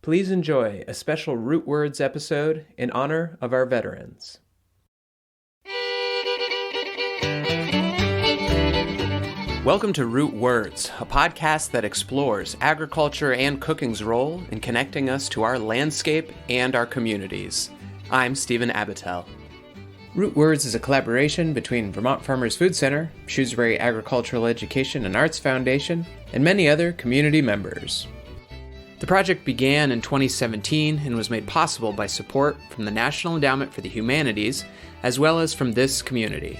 Please enjoy a special Root Words episode in honor of our veterans. Welcome to Root Words, a podcast that explores agriculture and cooking's role in connecting us to our landscape and our communities. I'm Stephen Abatel. Root Words is a collaboration between Vermont Farmers Food Center, Shrewsbury Agricultural Education and Arts Foundation, and many other community members. The project began in 2017 and was made possible by support from the National Endowment for the Humanities, as well as from this community.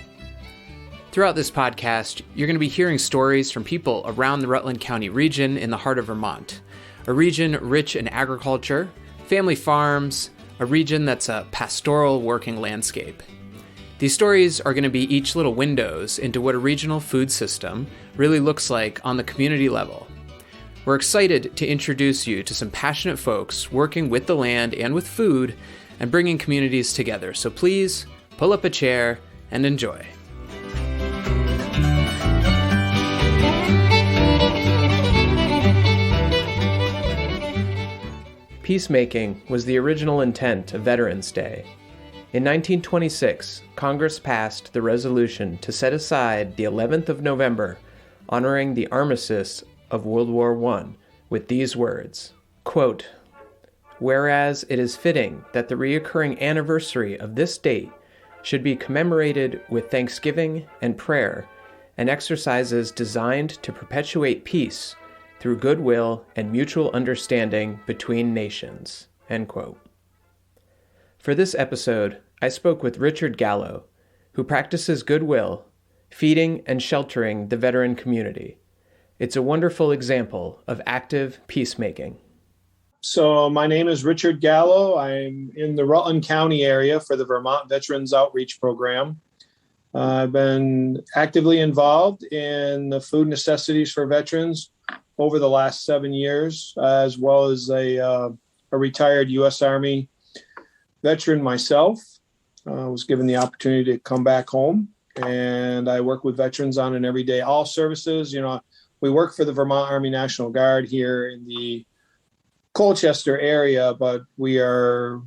Throughout this podcast, you're going to be hearing stories from people around the Rutland County region in the heart of Vermont, a region rich in agriculture, family farms, a region that's a pastoral working landscape. These stories are going to be each little windows into what a regional food system really looks like on the community level. We're excited to introduce you to some passionate folks working with the land and with food and bringing communities together. So please pull up a chair and enjoy. Peacemaking was the original intent of Veterans Day. In 1926, Congress passed the resolution to set aside the 11th of November, honoring the Armistice of World War I with these words, quote, "Whereas it is fitting that the reoccurring anniversary of this date should be commemorated with thanksgiving and prayer and exercises designed to perpetuate peace through goodwill and mutual understanding between nations." End quote. For this episode, I spoke with Richard Gallo, who practices goodwill, feeding and sheltering the veteran community. It's a wonderful example of active peacemaking. So my name is Richard Gallo. I'm in the Rutland County area for the Vermont Veterans Outreach Program. I've been actively involved in the food necessities for veterans over the last 7 years, as well as a retired U.S. Army veteran myself. I was given the opportunity to come back home, and I work with veterans on an everyday all services. We work for the Vermont Army National Guard here in the Colchester area, but we are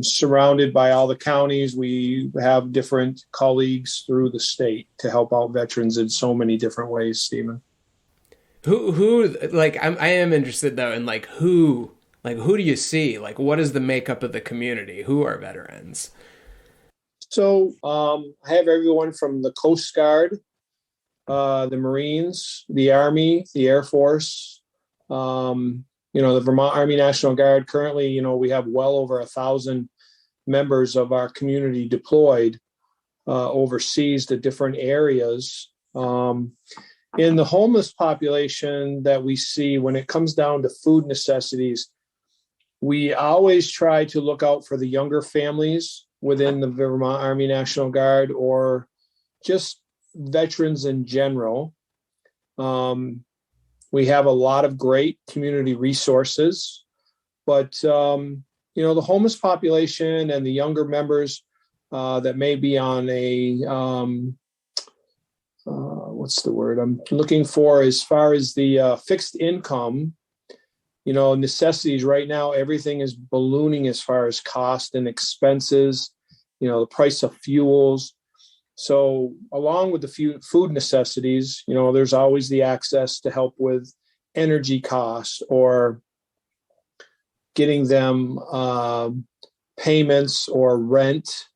surrounded by all the counties. We have different colleagues through the state to help out veterans in so many different ways, Stephen. I am interested though in who do you see? What is the makeup of the community? Who are veterans? So I have everyone from the Coast Guard, the Marines, the Army, the Air Force, the Vermont Army National Guard. Currently, we have well over 1,000 members of our community deployed overseas to different areas. In the homeless population that we see, when it comes down to food necessities, we always try to look out for the younger families within the Vermont Army National Guard or just veterans in general. We have a lot of great community resources, but the homeless population and the younger members that may be on what's the word I'm looking for as far as the fixed income, necessities right now, everything is ballooning as far as cost and expenses, the price of fuels. So along with the food necessities, there's always the access to help with energy costs or getting them payments or rent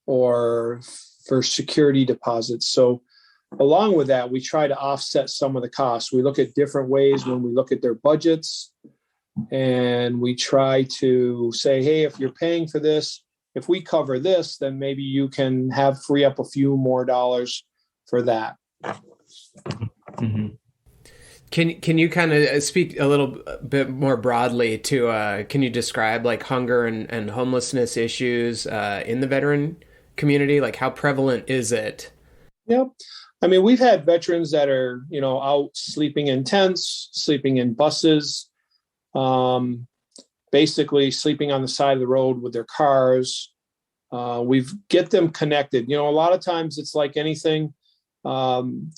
or for security deposits. So along with that, we try to offset some of the costs. We look at different ways when we look at their budgets, and we try to say, hey, if you're paying for this, if we cover this, then maybe you can free up a few more dollars for that. Mm-hmm. Can you kind of speak a little bit more broadly to, can you describe hunger and homelessness issues in the veteran community? How prevalent is it? Yep. I mean, we've had veterans that are, out sleeping in tents, sleeping in buses, basically sleeping on the side of the road with their cars. We get them connected. A lot of times it's like anything.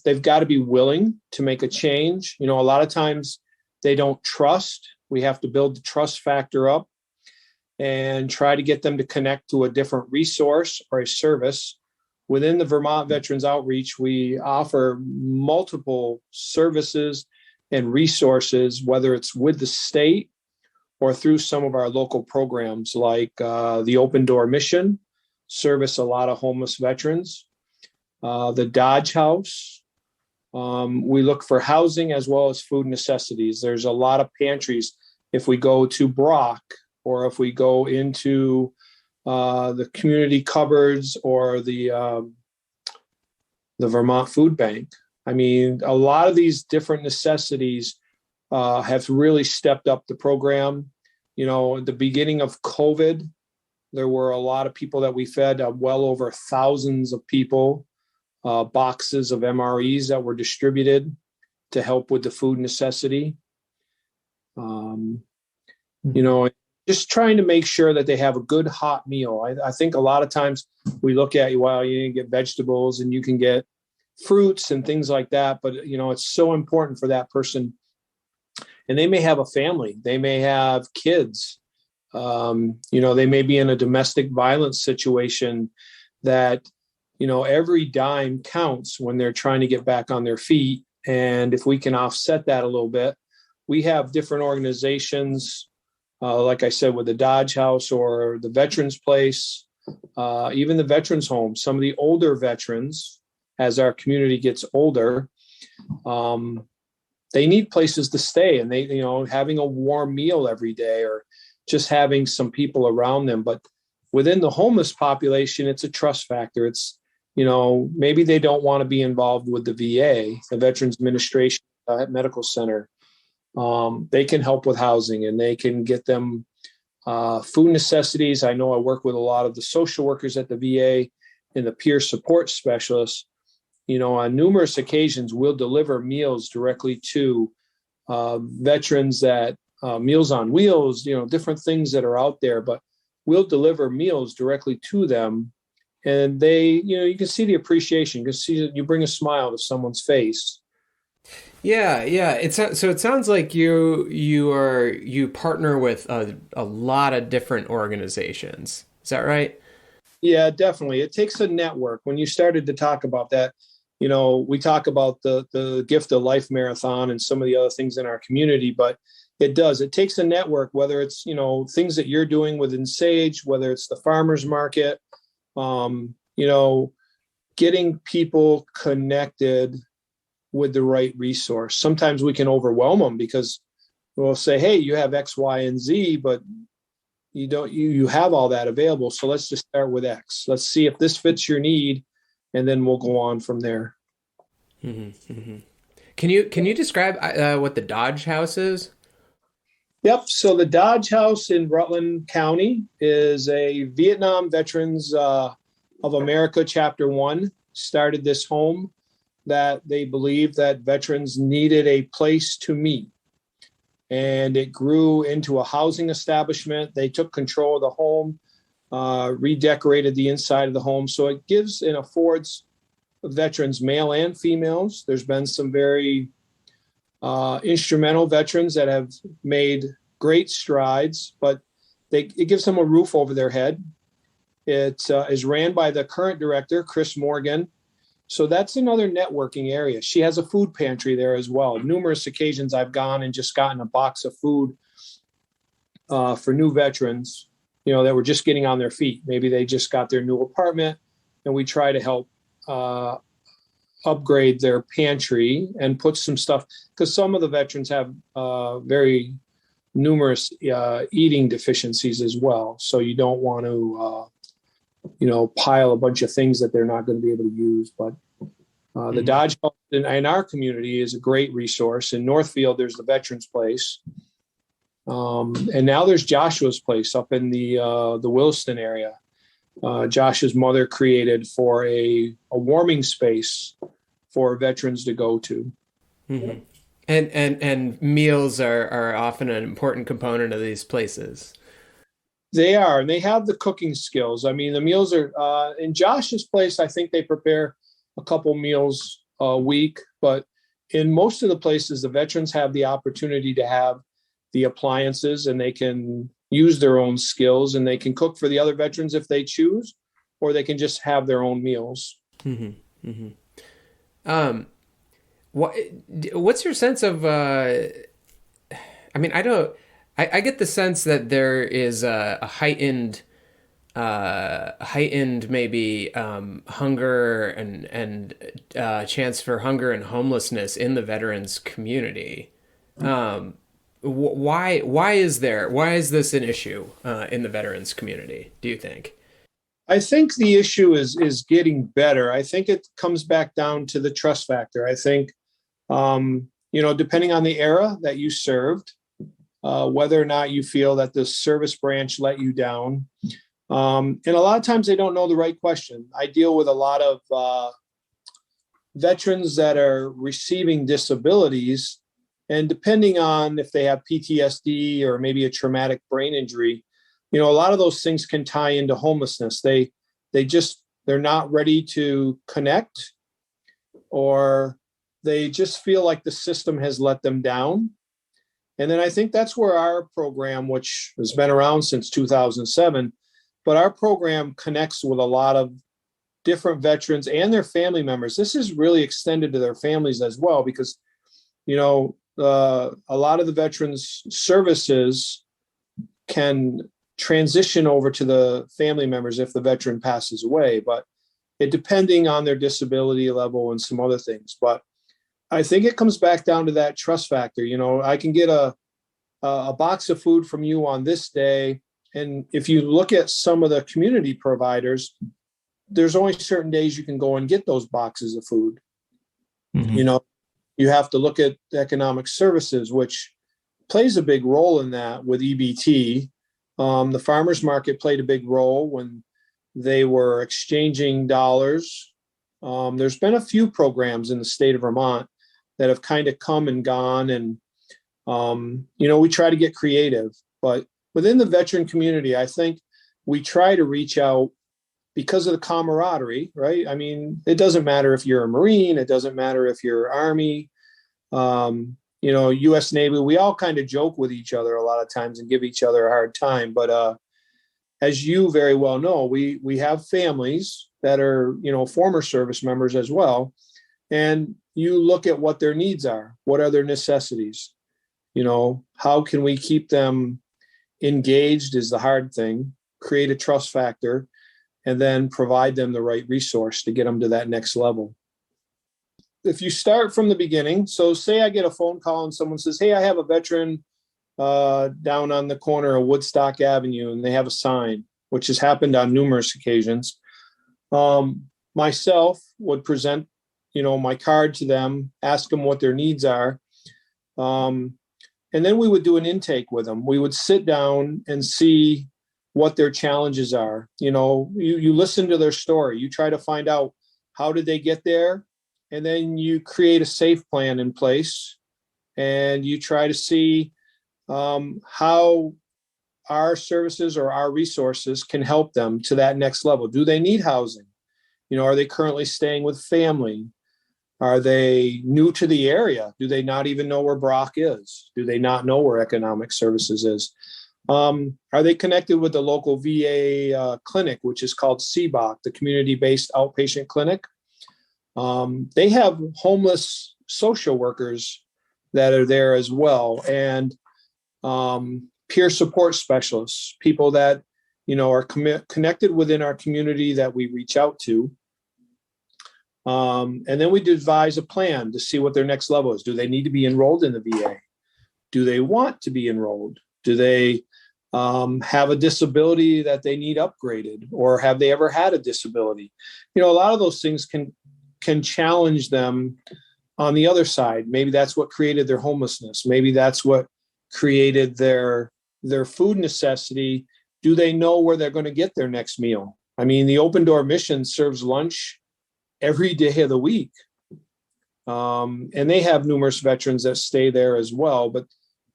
They've got to be willing to make a change. A lot of times they don't trust We have to build the trust factor up and try to get them to connect to a different resource or a service. Within the Vermont Veterans Outreach, we offer multiple services and resources, whether it's with the state or through some of our local programs like the Open Door Mission, service a lot of homeless veterans, the Dodge House. We look for housing as well as food necessities. There's a lot of pantries. If we go to Brock, or if we go into the community cupboards or the Vermont Food Bank, I mean, a lot of these different necessities have really stepped up the program. You know, at the beginning of COVID, there were a lot of people that we fed, well over thousands of people, boxes of MREs that were distributed to help with the food necessity. You know, just trying to make sure that they have a good hot meal. I think a lot of times we look at, well, you can get vegetables and you can get fruits and things like that. But, you know, it's so important for that person. And they may have a family. They may have kids. You know, they may be in a domestic violence situation that, you know, every dime counts when they're trying to get back on their feet. And if we can offset that a little bit, we have different organizations, like I said, with the Dodge House or the Veterans Place, even the Veterans Home. Some of the older veterans, as our community gets older, they need places to stay, and they, you know, having a warm meal every day or just having some people around them. But within the homeless population, it's a trust factor. It's, you know, maybe they don't want to be involved with the VA, the Veterans Administration Medical Center. They can help with housing, and they can get them food necessities. I know I work with a lot of the social workers at the VA and the peer support specialists. You know, on numerous occasions, we'll deliver meals directly to veterans that Meals on Wheels, you know, different things that are out there, but we'll deliver meals directly to them. And they, you know, you can see the appreciation. You can see that you bring a smile to someone's face. Yeah, yeah. So it sounds like you partner with a lot of different organizations. Is that right? Yeah, definitely. It takes a network. When you started to talk about that, you know, we talk about the Gift of Life Marathon and some of the other things in our community, but it takes a network, whether it's, you know, things that you're doing within Sage, whether it's the farmers market, you know, getting people connected with the right resource. Sometimes we can overwhelm them because we'll say, hey, you have X, Y, and Z, but you have all that available. So let's just start with X. Let's see if this fits your need, and then we'll go on from there. Mm-hmm, mm-hmm. Can you describe what the Dodge House is? Yep. So the Dodge House in Rutland County is a Vietnam Veterans of America Chapter 1 started this home that they believed that veterans needed a place to meet. And it grew into a housing establishment. They took control of the home, redecorated the inside of the home. So it gives and affords veterans, male and females. There's been some very instrumental veterans that have made great strides, but it gives them a roof over their head. It is ran by the current director, Chris Morgan. So that's another networking area. She has a food pantry there as well. Numerous occasions I've gone and just gotten a box of food for new veterans, you know, that were just getting on their feet. Maybe they just got their new apartment, and we try to help upgrade their pantry and put some stuff, because some of the veterans have very numerous eating deficiencies as well. So you don't want to, you know, pile a bunch of things that they're not going to be able to use. But the Dodge House in our community is a great resource. In Northfield, there's the Veterans Place. And now there's Joshua's Place up in the Williston area. Josh's mother created for a warming space for veterans to go to. Mm-hmm. And meals are often an important component of these places. They are, and they have the cooking skills. I mean, the meals are in Josh's Place. I think they prepare a couple meals a week, but in most of the places, the veterans have the opportunity to have the appliances, and they can use their own skills, and they can cook for the other veterans if they choose, or they can just have their own meals. Mm-hmm. Mm-hmm. What's your sense of, I mean, I get the sense that there is a heightened maybe hunger and chance for hunger and homelessness in the veterans community. Why is this an issue in the veterans community, do you think? I think the issue is getting better. I think it comes back down to the trust factor. I think, depending on the era that you served, whether or not you feel that the service branch let you down. And a lot of times they don't know the right question. I deal with a lot of veterans that are receiving disabilities, and depending on if they have PTSD or maybe a traumatic brain injury, a lot of those things can tie into homelessness. They're not ready to connect, or they just feel like the system has let them down. And then I think that's where our program, which has been around since 2007, but our program connects with a lot of different veterans and their family members. This is really extended to their families as well, because, a lot of the veterans services can transition over to the family members if the veteran passes away, but it depending on their disability level and some other things. But I think it comes back down to that trust factor. I can get a box of food from you on this day. And if you look at some of the community providers, there's only certain days you can go and get those boxes of food. Mm-hmm. You have to look at economic services, which plays a big role in that with EBT. The farmers market played a big role when they were exchanging dollars. There's been a few programs in the state of Vermont that have kind of come and gone. And, we try to get creative. But within the veteran community, I think we try to reach out because of the camaraderie, right? I mean, it doesn't matter if you're a Marine, it doesn't matter if you're Army, U.S. Navy. We all kind of joke with each other a lot of times and give each other a hard time. But as you very well know, we have families that are, former service members as well. And you look at what their needs are. What are their necessities? How can we keep them engaged is the hard thing, create a trust factor, and then provide them the right resource to get them to that next level. If you start from the beginning, so say I get a phone call and someone says, hey, I have a veteran down on the corner of Woodstock Avenue, and they have a sign, which has happened on numerous occasions. Myself would present, my card to them, ask them what their needs are. And then we would do an intake with them. We would sit down and see what their challenges are. You listen to their story. You try to find out, how did they get there? And then you create a safe plan in place, and you try to see how our services or our resources can help them to that next level. Do they need housing? Are they currently staying with family? Are they new to the area? Do they not even know where Brock is? Do they not know where economic services is? Are they connected with the local VA clinic, which is called CBOC, the community-based outpatient clinic? They have homeless social workers that are there as well, and peer support specialists, people that are connected within our community that we reach out to. And then we devise a plan to see what their next level is. Do they need to be enrolled in the VA? Do they want to be enrolled? Do they have a disability that they need upgraded, or have they ever had a disability? A lot of those things can challenge them on the other side. Maybe that's what created their homelessness. Maybe that's what created their food necessity. Do they know where they're going to get their next meal? I mean, the Open Door Mission serves lunch every day of the week. And they have numerous veterans that stay there as well. But,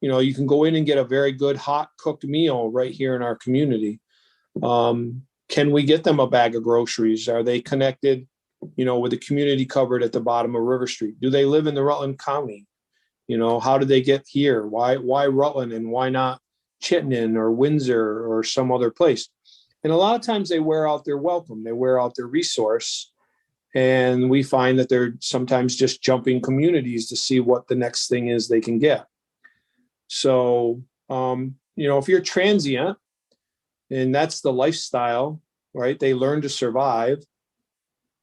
you can go in and get a very good hot cooked meal right here in our community. Can we get them a bag of groceries? Are they connected, with the community covered at the bottom of River Street? Do they live in the Rutland County? How did they get here? Why Rutland and why not Chittenden or Windsor or some other place? And a lot of times they wear out their welcome. They wear out their resource. And we find that they're sometimes just jumping communities to see what the next thing is they can get. So, if you're transient and that's the lifestyle, right? They learn to survive.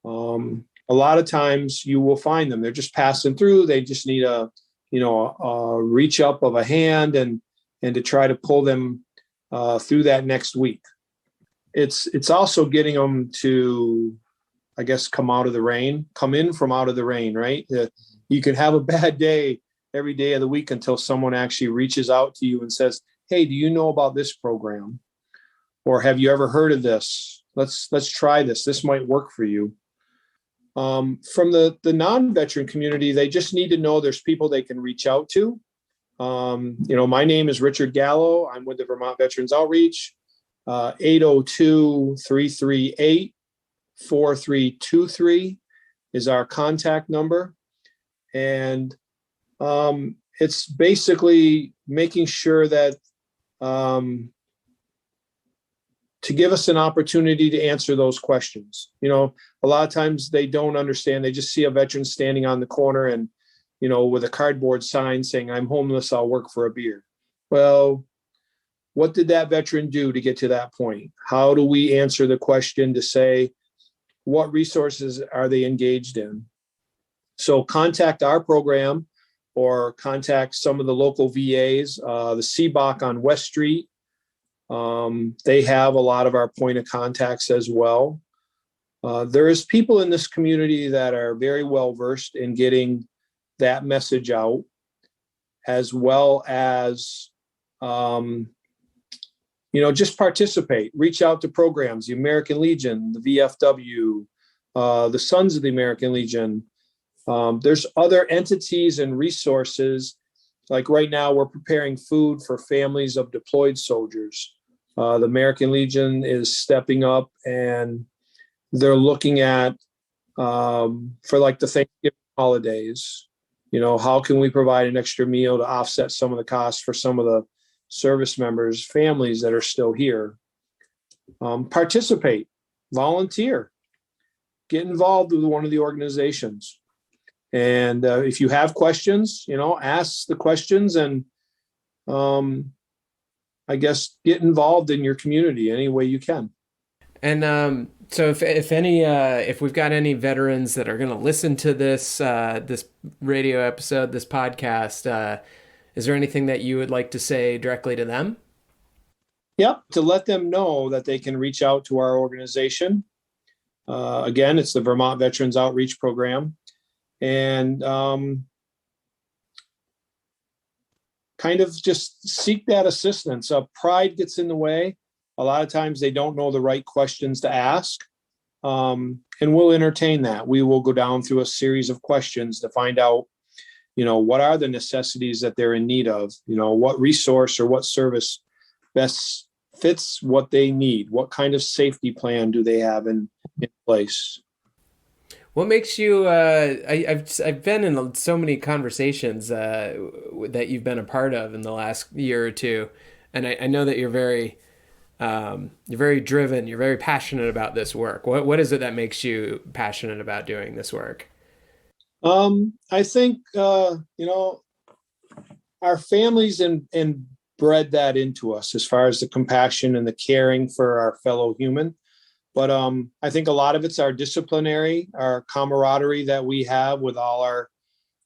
A lot of times you will find them. They're just passing through. They just need a reach up of a hand and to try to pull them through that next week. It's also getting them to, I guess, come in from out of the rain, right? You can have a bad day every day of the week until someone actually reaches out to you and says, hey, do you know about this program? Or have you ever heard of this? Let's try this. This might work for you. From the non-veteran community, they just need to know there's people they can reach out to. My name is Richard Gallo. I'm with the Vermont Veterans Outreach. 802-338-4323 is our contact number. And it's basically making sure that to give us an opportunity to answer those questions. A lot of times they don't understand. They just see a veteran standing on the corner and, with a cardboard sign saying, I'm homeless, I'll work for a beer. Well, what did that veteran do to get to that point? How do we answer the question to say, what resources are they engaged in? So contact our program or contact some of the local VAs, the CBOC on West Street. They have a lot of our point of contacts as well. There is people in this community that are very well versed in getting that message out, as well as, just participate, reach out to programs, the American Legion, the VFW, the Sons of the American Legion. There's other entities and resources. Like right now, we're preparing food for families of deployed soldiers. The American Legion is stepping up and they're looking at, for like the Thanksgiving holidays, how can we provide an extra meal to offset some of the costs for some of the service members, families that are still here. Participate, volunteer, get involved with one of the organizations. And if you have questions, ask the questions and I guess get involved in your community any way you can. And so if we've got any veterans that are going to listen to this this radio episode, this podcast, is there anything that you would like to say directly to them? Yep, to let them know that they can reach out to our organization. Again, it's the Vermont Veterans Outreach Program. And kind of just seek that assistance. Pride gets in the way. A lot of times they don't know the right questions to ask. And we'll entertain that. We will go down through a series of questions to find out, what are the necessities that they're in need of? What resource or what service best fits what they need? What kind of safety plan do they have in place? What makes you? I've been in so many conversations that you've been a part of in the last year or two, and I know that you're very driven. You're very passionate about this work. What is it that makes you passionate about doing this work? I think our families and bred that into us as far as the compassion and the caring for our fellow human. But I think a lot of it's our disciplinary, our camaraderie that we have with all our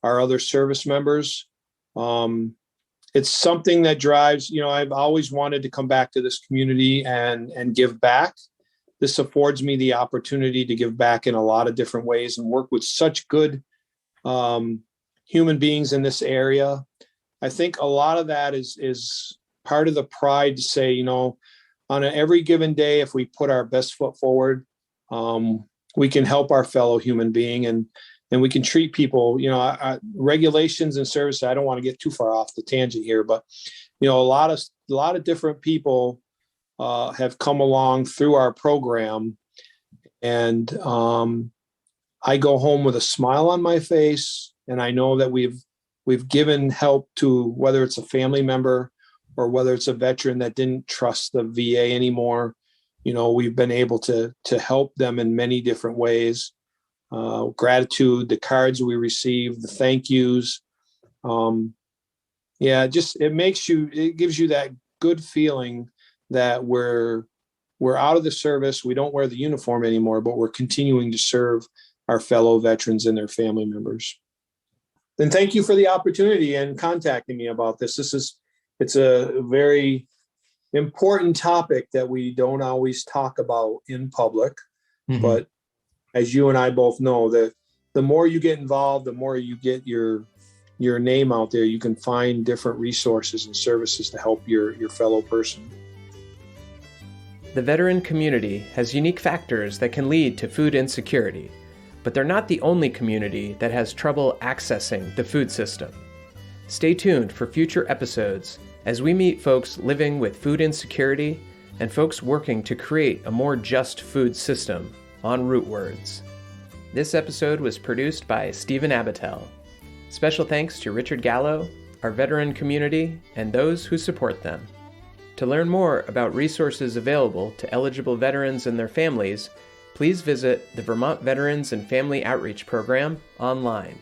other service members. It's something that drives, I've always wanted to come back to this community and give back. This affords me the opportunity to give back in a lot of different ways and work with such good human beings in this area. I think a lot of that is part of the pride to say, on every given day, if we put our best foot forward, we can help our fellow human being and we can treat people, regulations and services. I don't want to get too far off the tangent here, but, a lot of different people have come along through our program. And I go home with a smile on my face. And I know that we've we've given help to, whether it's a family member or whether it's a veteran that didn't trust the VA anymore. We've been able to help them in many different ways. Gratitude, the cards we receive, the thank yous. It gives you that good feeling that we're out of the service. We don't wear the uniform anymore, but we're continuing to serve our fellow veterans and their family members. Then thank you for the opportunity and contacting me about this. It's a very important topic that we don't always talk about in public, but as you and I both know, that the more you get involved, the more you get your name out there, you can find different resources and services to help your fellow person. The veteran community has unique factors that can lead to food insecurity, but they're not the only community that has trouble accessing the food system. Stay tuned for future episodes as we meet folks living with food insecurity and folks working to create a more just food system on Root Words. This episode was produced by Stephen Abitel. Special thanks to Richard Gallo, our veteran community, and those who support them. To learn more about resources available to eligible veterans and their families, please visit the Vermont Veterans and Family Outreach Program online.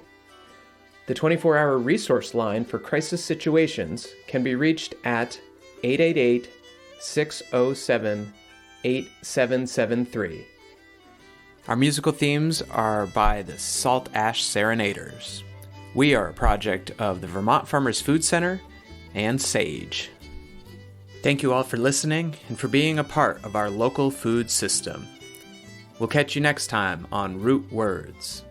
The 24-hour resource line for crisis situations can be reached at 888-607-8773. Our musical themes are by the Salt Ash Serenaders. We are a project of the Vermont Farmers Food Center and SAGE. Thank you all for listening and for being a part of our local food system. We'll catch you next time on Root Words.